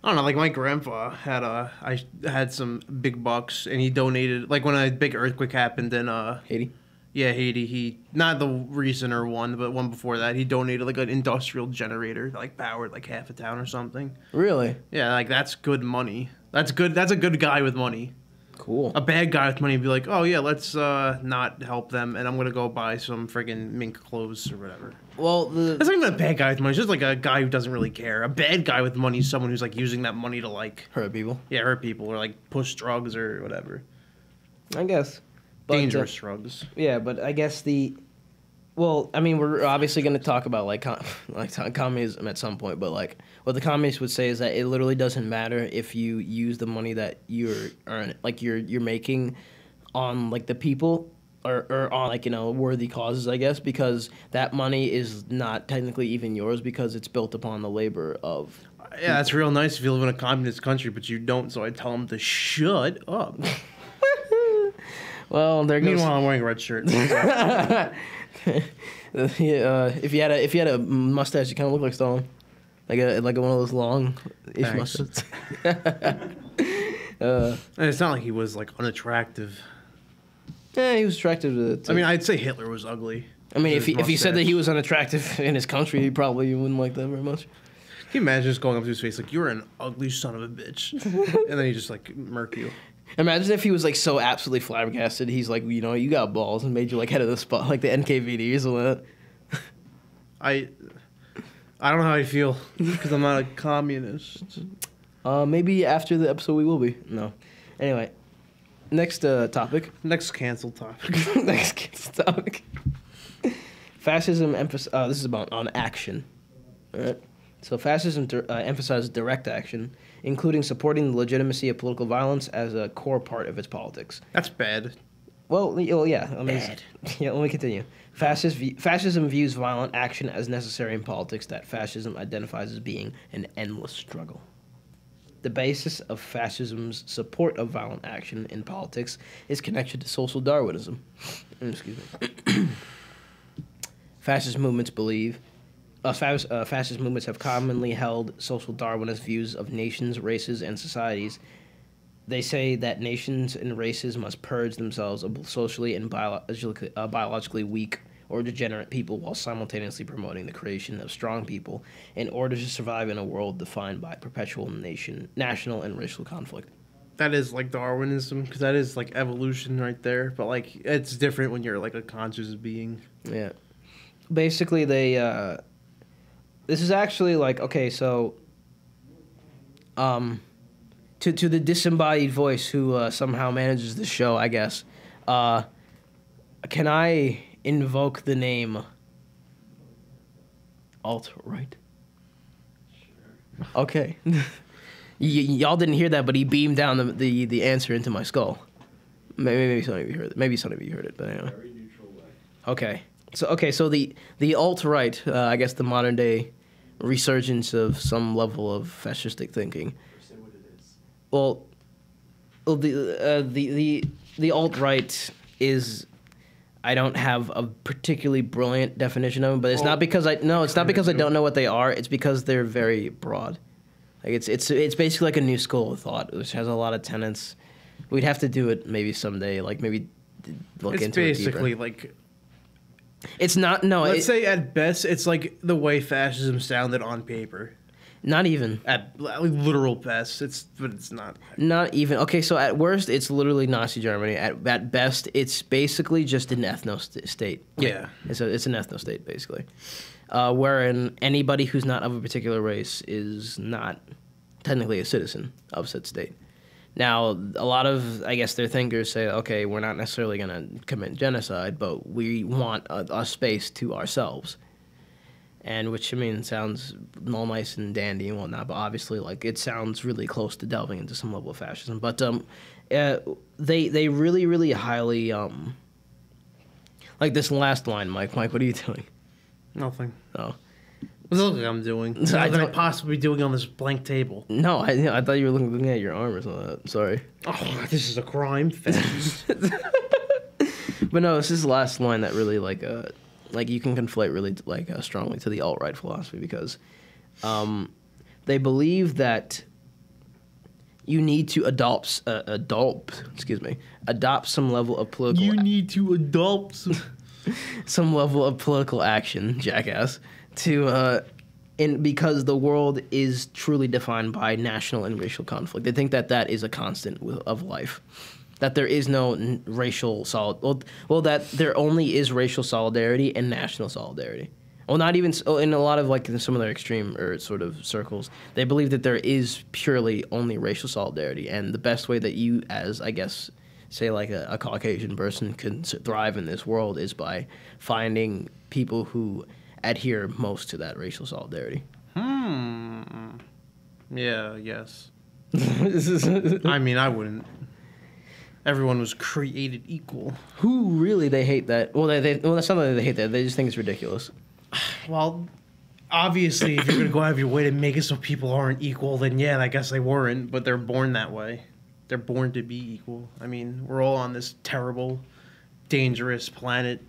I don't know, like my grandpa I had some big bucks and he donated, like when a big earthquake happened in Haiti. yeah, Haiti, he, not the recenter one, but one before that, he donated like an industrial generator that like powered like half a town or something. Really? Yeah, like that's good money. That's a good guy with money. Cool. A bad guy with money would be like, oh yeah, let's not help them and I'm gonna go buy some friggin' mink clothes or whatever. Well, That's not even a bad guy with money. It's just like a guy who doesn't really care. A bad guy with money is someone who's like using that money to like, hurt people. yeah, hurt people or like push drugs or whatever. I guess. But, Dangerous drugs. Yeah, but I guess well, I mean, we're obviously going to talk about like communism at some point, but like what the communists would say is that it literally doesn't matter if you use the money that you're making on like the people or on like, you know, worthy causes, I guess, because that money is not technically even yours because it's built upon the labor of. Yeah, that's real nice if you live in a communist country, but you don't. So I tell them to shut up. Well, there goes. Meanwhile, I'm wearing a red shirt. Yeah, if you had a mustache, you kind of look like Stalin, like one of those long-ish Thanks. mustaches. And it's not like he was like unattractive. Yeah, he was attractive to I mean, I'd say Hitler was ugly. I mean, His if he said that mustache. he was unattractive in his country, he probably wouldn't like that very much. Can you imagine just going up to his face like, you're an ugly son of a bitch? And then he just like murk you. Imagine if he was like so absolutely flabbergasted. He's like, you know, you got balls, and made you like head of the spot, like the NKVD or something like that. I don't know how I feel because I'm not a communist. Maybe after the episode we will be. No. Anyway, next topic. Next cancel topic. Next topic. Fascism this is about on action. All right. So fascism emphasizes direct action, including supporting the legitimacy of political violence as a core part of its politics. That's bad. Well, yeah. Bad. Yeah, let me continue. Fascism views violent action as necessary in politics that fascism identifies as being an endless struggle. The basis of fascism's support of violent action in politics is connected to social Darwinism. Excuse me. Fascist movements have commonly held social Darwinist views of nations, races, and societies. They say that nations and races must purge themselves of both socially and biologically weak or degenerate people while simultaneously promoting the creation of strong people in order to survive in a world defined by perpetual national and racial conflict. That is like Darwinism because that is like evolution right there. But like it's different when you're like a conscious being. Yeah. Basically, this is actually like, okay, so to the disembodied voice who somehow manages the show, I guess, can I invoke the name alt-right? Sure. Okay. Y'all didn't hear that, but he beamed down the answer into my skull. Maybe some of you heard it. Maybe some of you heard it, but anyway. Very neutral way. Okay. So the alt-right, I guess the modern day resurgence of some level of fascistic thinking. Say what it is. Well, the alt-right is, I don't have a particularly brilliant definition of them, but it's not because I don't know what they are. It's because they're very broad. Like it's basically like a new school of thought, which has a lot of tenets. We'd have to do it maybe someday, like maybe look It's into it basically deeper. like, It's not, no. let's say at best it's like the way fascism sounded on paper. Not even. At literal best, but it's not. Not even. Okay, so at worst, it's literally Nazi Germany. At best, it's basically just an ethno state. Yeah. It's an ethno state, basically. Wherein anybody who's not of a particular race is not technically a citizen of said state. Now, a lot of, I guess, their thinkers say, okay, we're not necessarily going to commit genocide, but we want a space to ourselves. And which, I mean, sounds all nice and dandy and whatnot, but obviously, like, it sounds really close to delving into some level of fascism. But they really, really highly, like this last line, Mike, what are you doing? Nothing. Oh. What does it look like I'm doing? What could I possibly be doing on this blank table? No, I thought you were looking at your arm or something. Sorry. Oh, this is a crime. But no, this is the last line that really, like you can conflate really, like, strongly to the alt-right philosophy because they believe that you need to adopt some level of political... You need to adopt some level of political action, jackass, because the world is truly defined by national and racial conflict. They think that is a constant of life, that there is no racial that there only is racial solidarity and national solidarity. Well, not even in a lot of, like, in some of their extreme or sort of circles, they believe that there is purely only racial solidarity, and the best way that you, as I guess, say like a Caucasian person, can thrive in this world is by finding people who adhere most to that racial solidarity. Yeah, yes. I mean, I wouldn't. Everyone was created equal. Who really, they hate that. Well, that's not that they hate that. They just think it's ridiculous. Well, obviously, if you're going to go out of your way to make it so people aren't equal, then yeah, I guess they weren't, but they're born that way. They're born to be equal. I mean, we're all on this terrible, dangerous planet.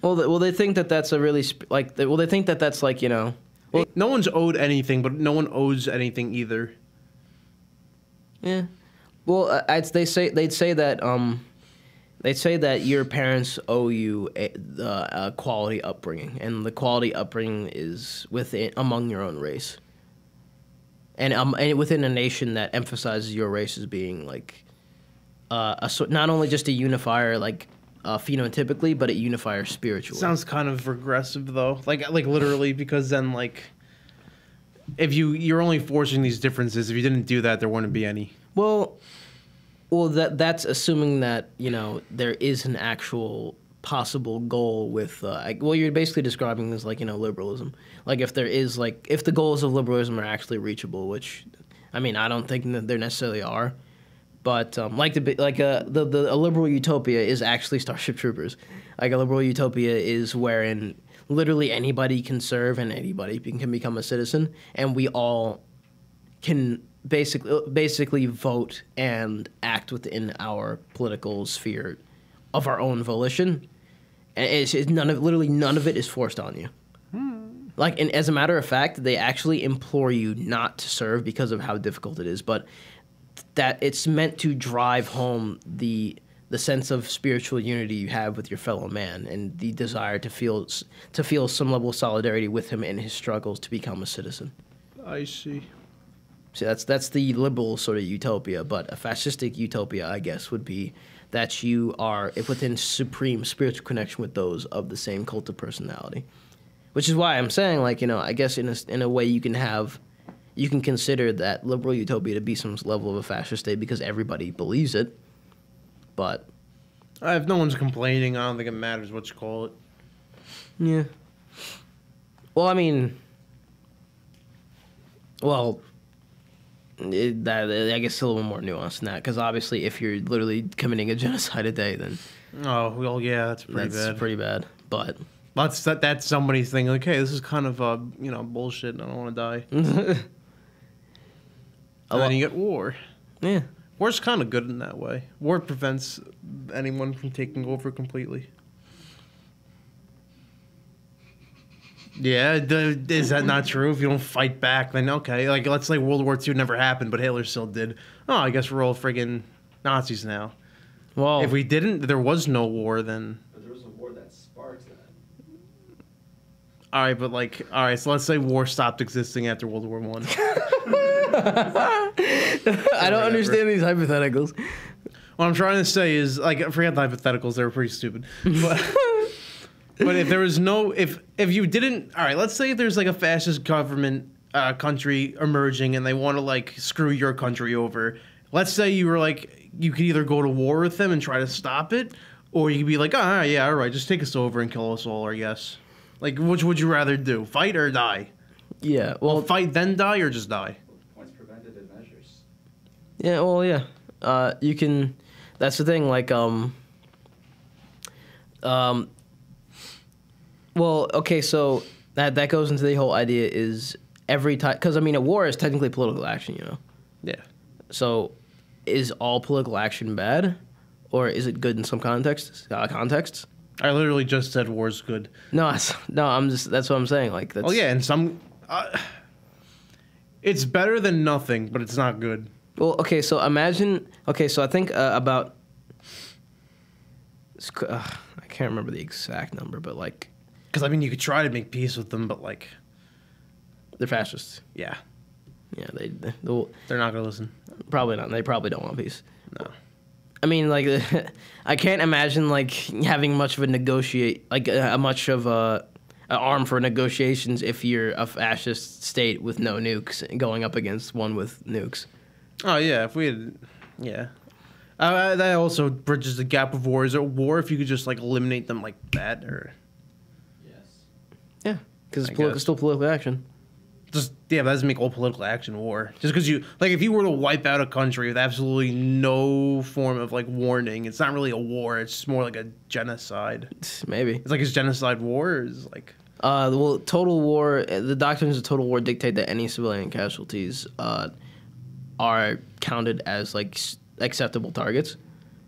Well, they think that that's a really they think that that's like, you know. Well, no one's owed anything, but no one owes anything either. Yeah. Well, they'd say that your parents owe you a quality upbringing, and the quality upbringing is among your own race, and within a nation that emphasizes your race as being like not only just a unifier, like phenotypically, but a unifier spiritually. Sounds kind of regressive though, like literally, because then like if you're only forcing these differences, if you didn't do that, there wouldn't be any. Well, that's assuming that, you know, there is an actual possible goal with, you're basically describing this like, you know, liberalism. Like if the goals of liberalism are actually reachable, which, I mean, I don't think that there necessarily are, but a liberal utopia is actually Starship Troopers. Like a liberal utopia is wherein literally anybody can serve and anybody can become a citizen, and we all can basically vote and act within our political sphere of our own volition, and it's none of it is forced on you. Like, and as a matter of fact, they actually implore you not to serve because of how difficult it is, but that it's meant to drive home the sense of spiritual unity you have with your fellow man and the desire to feel some level of solidarity with him in his struggles to become a citizen. I see. See, that's the liberal sort of utopia, but a fascistic utopia, I guess, would be that you are within supreme spiritual connection with those of the same cult of personality. Which is why I'm saying, like, you know, I guess in a way you can consider that liberal utopia to be some level of a fascist state because everybody believes it, but... If no one's complaining, I don't think it matters what you call it. Yeah. Well, I mean... Well... I guess it's a little more nuanced than that, because obviously if you're literally committing a genocide a day, then... Oh, well, yeah, that's pretty bad. But... That's somebody's thing, like, hey, this is kind of, bullshit, and I don't want to die. And then you get war. Yeah. War's kind of good in that way. War prevents anyone from taking over completely. Yeah, is that not true? If you don't fight back, then okay. Like, let's say World War II never happened, but Hitler still did. Oh, I guess we're all friggin' Nazis now. Well, if we didn't, there was no war, then... But there was a war that sparked that. All right, but like, all right. So let's say war stopped existing after World War One. I don't understand these hypotheticals. What I'm trying to say is, like, forget the hypotheticals; they were pretty stupid. But if there was no, if you didn't, all right, let's say there's like a fascist government country emerging, and they want to like screw your country over. Let's say you were like, you could either go to war with them and try to stop it, or you could be like, ah, yeah, all right, just take us over and kill us all, I guess. Like, which would you rather do, fight or die? Yeah, well, Fight then die, or just die? Points preventative measures. yeah, well, yeah. You can. That's the thing. Like, well, okay, so that goes into the whole idea is every time, because I mean, a war is technically political action, you know. Yeah. So, is all political action bad, or is it good in some contexts? I literally just said war's good. No, I'm just. That's what I'm saying. Like, that's. Oh yeah, and some. It's better than nothing, but it's not good. Well, okay, so imagine. Okay, so I think about. I can't remember the exact number, but like. Because I mean, you could try to make peace with them, but like. They're fascists. Yeah. Yeah, They're not gonna listen. probably not. They probably don't want peace. No. I mean, like, I can't imagine like having much of a much of an arm for negotiations if you're a fascist state with no nukes going up against one with nukes. Oh yeah, if we had, yeah. That also bridges the gap of war. Is it war if you could just like eliminate them like that, or Yes. Yeah, because I guess. it's still political action. just yeah, that doesn't make all political action war. Just because you like, if you were to wipe out a country with absolutely no form of like warning, it's not really a war. It's just more like a genocide. Maybe. It's like is genocide war or is like Well, total war. The doctrines of total war dictate that any civilian casualties are counted as like acceptable targets.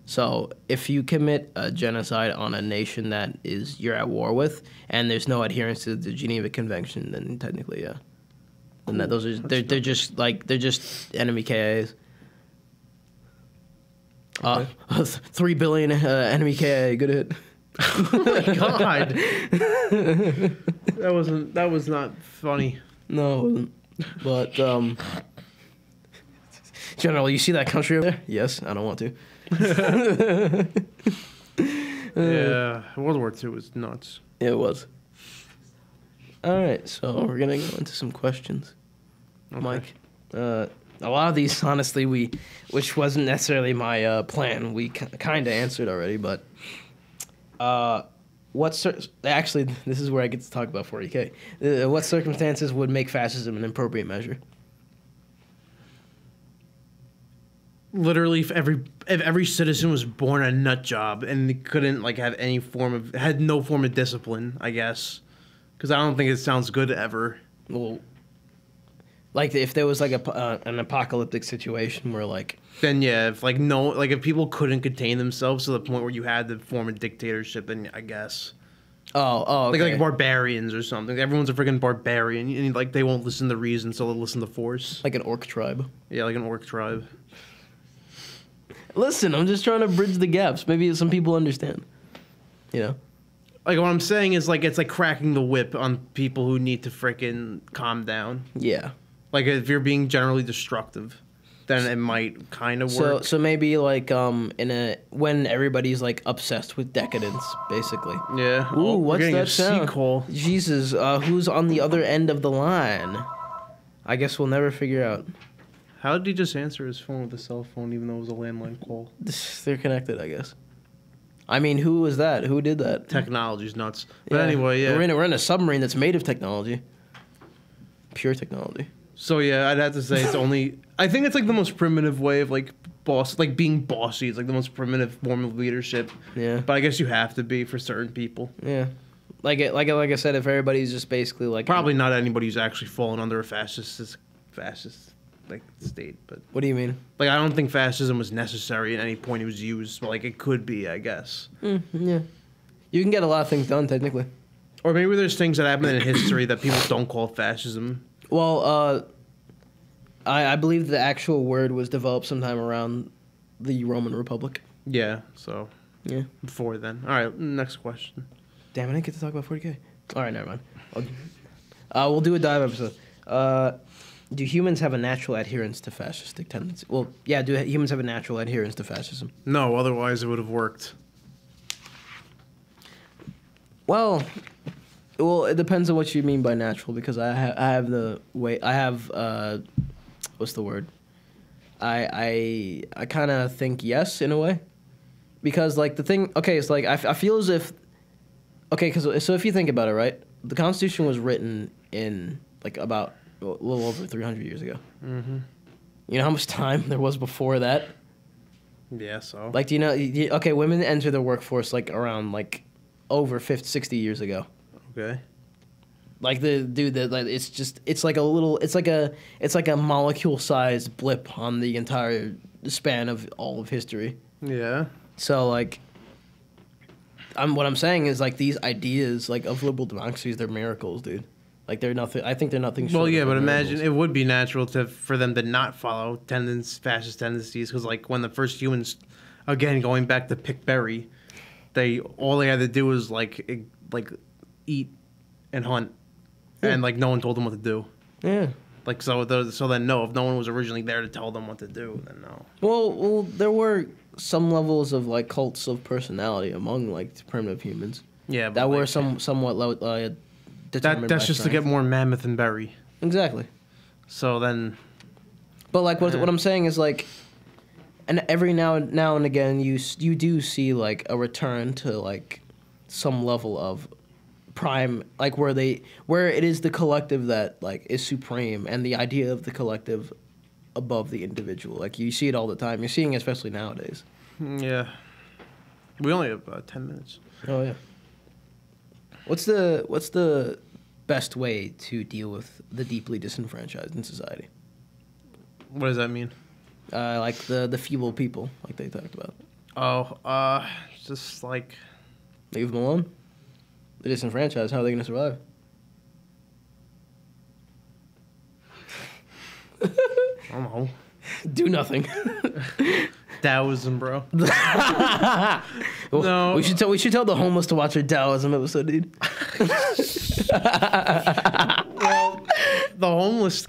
So if you commit a genocide on a nation that you're at war with, and there's no adherence to the Geneva Convention, then technically, yeah. And that those are they're just enemy KAs. Okay. 3 billion enemy KA. Good hit. oh my god, that was not funny. No, it wasn't. But General, you see that country over there? Yes, I don't want to. Yeah, World War II was nuts. It was. All right, so we're gonna go into some questions, Okay. Mike. A lot of these, honestly, which wasn't necessarily my plan. We kind of answered already, but actually, this is where I get to talk about 40K. What circumstances would make fascism an appropriate measure? Literally, if every citizen was born a nut job and they couldn't like have any had no form of discipline, I guess, because I don't think it sounds good ever. Well, like if there was like an apocalyptic situation where like Then yeah, if people couldn't contain themselves to the point where you had to form a dictatorship, then I guess okay. like barbarians or something. Everyone's a freaking barbarian, and like they won't listen to reason, so they'll listen to force. like an orc tribe. Yeah, like an orc tribe. Listen, I'm just trying to bridge the gaps. Maybe some people understand. You know? Like what I'm saying is like it's like cracking the whip on people who need to freaking calm down. Yeah. Like if you're being generally destructive, then it might kind of work. So maybe like when everybody's like obsessed with decadence, basically. Yeah. Ooh, we're what's getting that a sound? sequel. Jesus, who's on the other end of the line? I guess we'll never figure out. How did he just answer his phone with a cell phone, even though it was a landline call? They're connected, I guess. I mean, who was that? Who did that? Technology's nuts. But anyway, yeah. We're in a submarine that's made of technology. Pure technology. So yeah, I'd have to say it's only. I think it's like the most primitive way of like being bossy. It's like the most primitive form of leadership. Yeah. But I guess you have to be for certain people. Yeah. Like I said, if everybody's just basically like Probably not anybody who's actually fallen under a fascist like state, but What do you mean? like I don't think fascism was necessary at any point it was used, but like it could be, I guess. Yeah. You can get a lot of things done technically. Or maybe there's things that happen in history that people don't call fascism. Well, I believe the actual word was developed sometime around the Roman Republic. Yeah, so Yeah. before then. All right, next question. Damn, I didn't get to talk about 40K. All right, never mind. We'll do a dive episode. Do humans have a natural adherence to fascistic tendencies? Well, yeah. Do humans have a natural adherence to fascism? No, otherwise it would have worked. Well, it depends on what you mean by natural, because I have the way I have what's the word? I kind of think yes in a way, because like the thing. Okay, it's like I feel as if. Okay, so if you think about it, right, the Constitution was written in like about a little over 300 years ago. Mm-hmm. You know how much time there was before that? Yeah, so. Like, do you know? Okay, women enter the workforce like around like over 50, 60 years ago. Okay. Like the dude that like it's like a molecule-sized blip on the entire span of all of history. Yeah. So like, what I'm saying is like these ideas like of liberal democracies, they're miracles, dude. Like they're nothing. I think they're nothing. Well, short yeah, of but miracles. imagine it would be natural for them to not follow fascist tendencies, because like when the first humans, again going back to Pickberry, all they had to do was like eat and hunt, and like no one told them what to do. Yeah. Like so then no, if no one was originally there to tell them what to do, then no. Well, there were some levels of like cults of personality among like primitive humans. Yeah, but That were like, somewhat low. Determined that's by just to strength. get more mammoth and berry. Exactly. So then, But like what I'm saying is like, and every now and again you do see like a return to like some level of prime, like where it is the collective that like is supreme, and the idea of the collective above the individual. Like you see it all the time. You're seeing it especially nowadays. yeah, we only have 10 minutes. Oh yeah. What's the best way to deal with the deeply disenfranchised in society? What does that mean? Like the feeble people, like they talked about. Oh, just like Leave them alone. They're disenfranchised. How are they going to survive? I don't know. Do nothing. Taoism, bro. Well, No. we should tell the homeless to watch our Taoism episode, dude. Well, the homeless.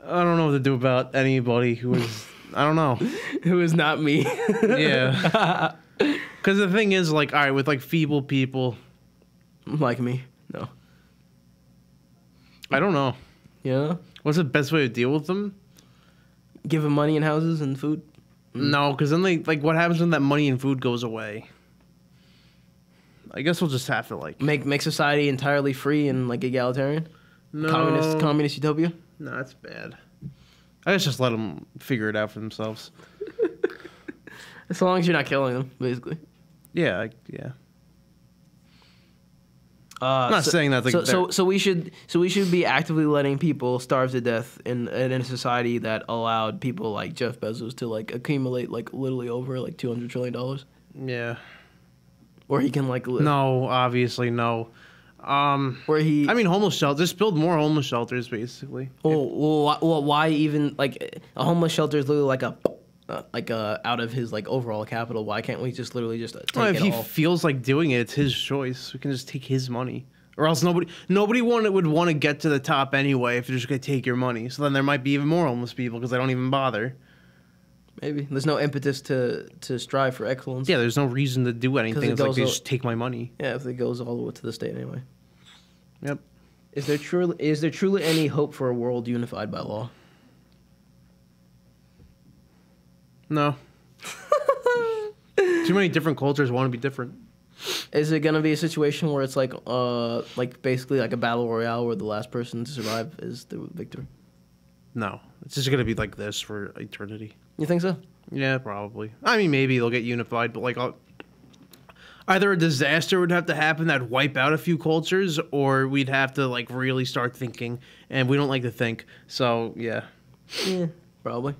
I don't know what to do about anybody who is. I don't know. Who is not me? Yeah. Because the thing is, like, all right, with like feeble people, Like me? No. I don't know. You know? What's the best way to deal with them? Give them money and houses and food. No, because then like, what happens when that money and food goes away? I guess we'll just have to like Make society entirely free and like egalitarian. no Communist utopia. No, that's bad. I guess just let them figure it out for themselves. As long as you're not killing them, basically. Yeah, yeah. I'm not saying that's like so we should be actively letting people starve to death in a society that allowed people like Jeff Bezos to like accumulate like literally over like $200 trillion, yeah. where he can like live. No, obviously no. Where he. I mean, homeless shelters. Just build more homeless shelters, basically. Well, why even like a homeless shelter is literally like a out of his like overall capital. Why can't we just literally just take Well, if it he all? feels like doing it, it's his choice. We can just take his money, or else nobody would want to get to the top anyway if they're just gonna take your money. So then there might be even more homeless people because they don't even bother. Maybe there's no impetus to strive for excellence. Yeah, there's no reason to do anything. it It's like goes they o- just take my money. Yeah, if it goes all the way to the state anyway. Yep. Is there truly any hope for a world unified by law? No. Too many different cultures want to be different. Is it gonna be a situation where it's like basically like a battle royale where the last person to survive is the victor? No, it's just gonna be like this for eternity. You think so? Yeah, probably. I mean, maybe they'll get unified, but like either a disaster would have to happen that'd wipe out a few cultures, or we'd have to like really start thinking, and we don't like to think. So yeah, Yeah, probably.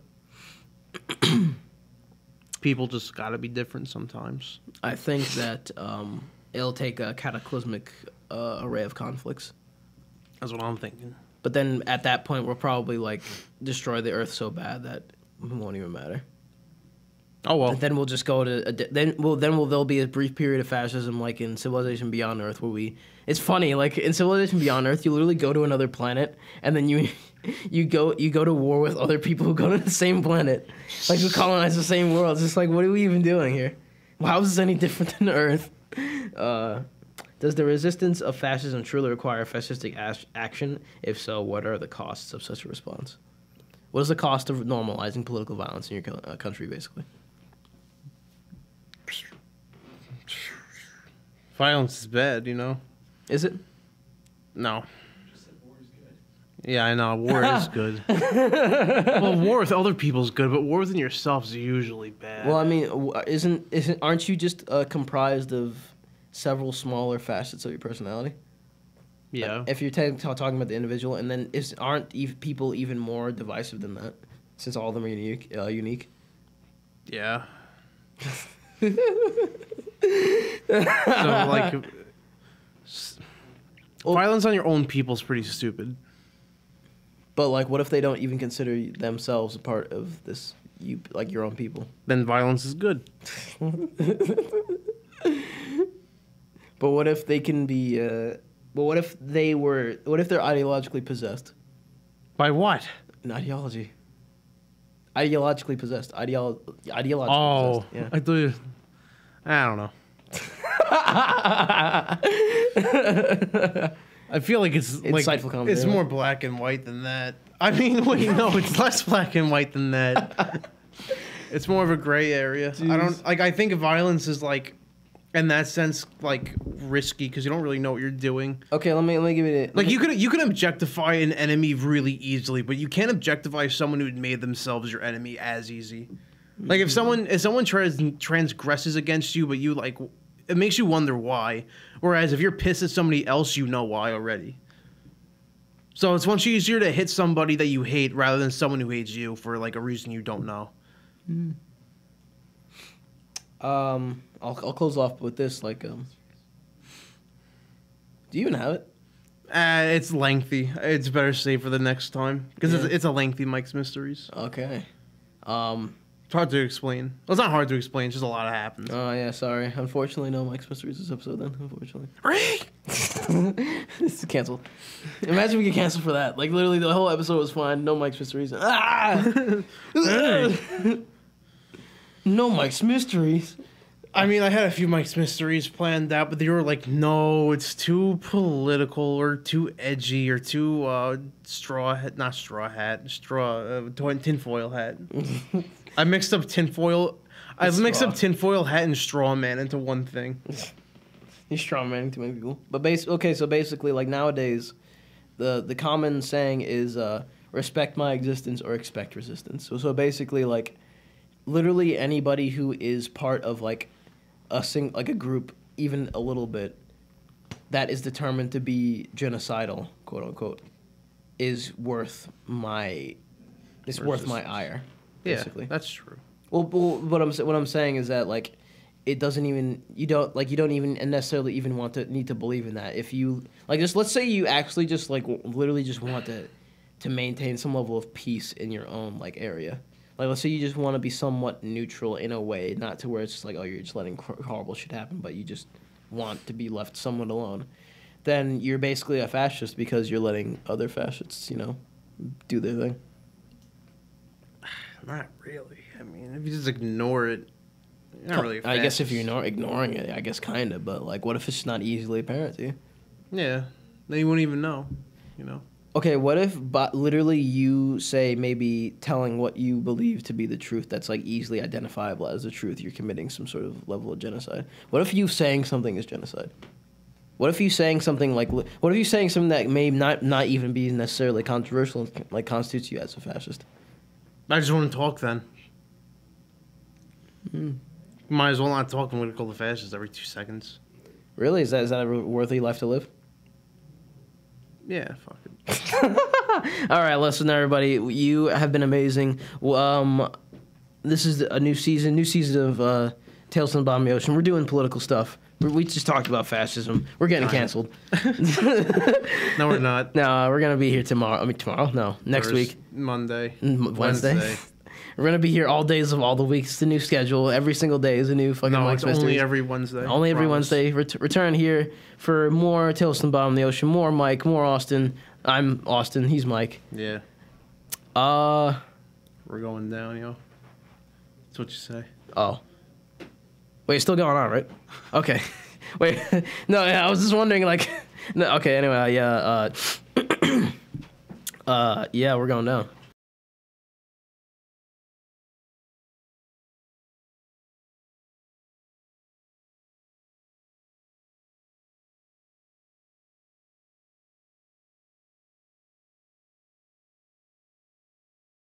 people just gotta be different sometimes. I think that it'll take a cataclysmic array of conflicts. That's what I'm thinking. But then at that point, we'll probably like destroy the Earth so bad that it won't even matter. Oh well. Then we'll just go to there'll be a brief period of fascism like in Civilization Beyond Earth where we. It's funny, like in Civilization Beyond Earth, you literally go to another planet and then you go to war with other people who go to the same planet, like who colonize the same world. It's just like, what are we even doing here? How is this any different than Earth? Does the resistance of fascism truly require fascistic action? If so, what are the costs of such a response? What is the cost of normalizing political violence in your country, basically? Violence is bad, you know? Is it? No. Just said war is good. Yeah, I know. War is good. Well, war with other people is good, but war within yourself is usually bad. Well, I mean, aren't you just comprised of several smaller facets of your personality? Yeah. Like, if you're talking about the individual, and then aren't people even more divisive than that, since all of them are unique? Yeah. So, like, violence on your own people is pretty stupid. But like, what if they don't even consider themselves a part of this? Like your own people. Then violence is good. But what if they can be? But what if they were? What if they're ideologically possessed? By what? An ideology. Ideologically possessed. Ideologically Oh, possessed. Yeah. I thought you, I don't know. I feel like it's like Insightful comment, it's yeah. more black and white than that. I mean, wait, no, it's less black and white than that. It's more of a gray area. I don't like. I think violence is like, in that sense, like risky because you don't really know what you're doing. Okay, let me give it. Like you can objectify an enemy really easily, but you can't objectify someone who made themselves your enemy as easy. Like if someone transgresses against you, but you like, it makes you wonder why. Whereas if you're pissed at somebody else, you know why already. So it's much easier to hit somebody that you hate rather than someone who hates you for like a reason you don't know. I'll close off with this. Like, do you even have it? It's lengthy. It's better saved for the next time because Yeah. it's a lengthy Mike's Mysteries. Okay. It's hard to explain. Well, it's not hard to explain. It's just a lot of happens. Oh yeah, sorry. Unfortunately, no Mike's Mysteries this episode. Then, unfortunately, this is canceled. Imagine we get canceled for that. Like literally, the whole episode was fine. No Mike's Mysteries. No Mike's Mysteries. I mean, I had a few Mike's Mysteries planned out, but they were like, no, it's too political or too edgy or too tinfoil hat. I mixed up tinfoil. I've mixed up tinfoil hat and straw man into one thing. You're strawmanning too many people. But so basically, like nowadays, the common saying is respect my existence or expect resistance. So basically, like literally anybody who is part of like a group, even a little bit, that is determined to be genocidal, quote unquote, is worth my ire. Basically. Yeah, that's true. Well, what I'm saying is that like it doesn't even you don't even necessarily even need to believe in that. If you like just let's say you actually just like literally just want to maintain some level of peace in your own like area. Like let's say you just want to be somewhat neutral in a way, not to where it's just like, oh, you're just letting horrible shit happen, but you just want to be left somewhat alone. Then you're basically a fascist because you're letting other fascists, do their thing. Not really. I mean, if you just ignore it, you're not really a I guess fascist. if you're ignoring it, I guess kind of, but like, what if it's not easily apparent to you? Yeah, then you wouldn't even know, Okay, what if literally you say maybe telling what you believe to be the truth that's like easily identifiable as the truth, you're committing some sort of level of genocide? What if you saying something is genocide? What if you saying something that may not even be necessarily controversial and like constitutes you as a fascist? I just want to talk then. Might as well not talk. I'm going to call the fascist every 2 seconds. Really? Is that a worthy life to live? Yeah, fuck it. All right, listen, everybody. You have been amazing. This is a new season of Tales from the Bottom of the Ocean. We're doing political stuff. We just talked about fascism. We're getting canceled. No, we're not. No, we're gonna be here tomorrow. I mean, tomorrow? No, next week. Monday. Wednesday. We're gonna be here all days of all the weeks. It's a new schedule. Every single day is a new fucking No, Mike's it's only Mysteries. every Wednesday. Only every Promise. Wednesday. Return here for more Tales from the Bottom of the Ocean. More Mike. More Austin. I'm Austin. He's Mike. Yeah, Uh we're going down, yo. That's what you say. oh. Wait, it's still going on, right? Okay. Wait. No, yeah, I was just wondering, like. No, okay. Anyway, yeah. Yeah, we're going down.